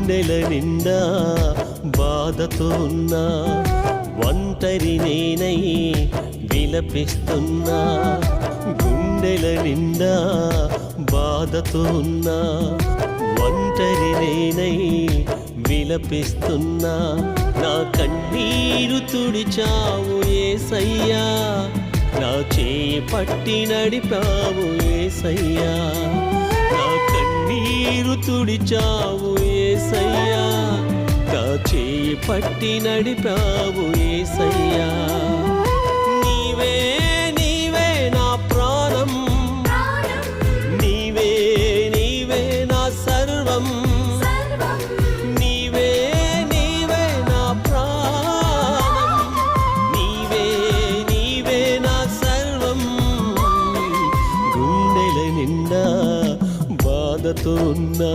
గుండెల నిండా బాధతో ఉన్నా, ఒంటరి నేనై విలపిస్తున్నా. గుండెల నిండా బాధతో ఉన్నా, ఒంటరి నేనై విలపిస్తున్నా. నా కన్నీరు తుడిచావు యేసయ్యా, నా చేయి పట్టి నడిపావు యేసయ్యా. నా కన్నీరు తుడిచావు యేసయ్యా, నా చేయి పట్టి నడిపావు యేసయ్యా. నీవే నీవే నా ప్రాణం, నీవే నీవే నా సర్వం, నీవే నీవే నా ప్రాణం, నీవే నీవే నా సర్వం. గుండెల నిండా బాధతో ఉన్నా,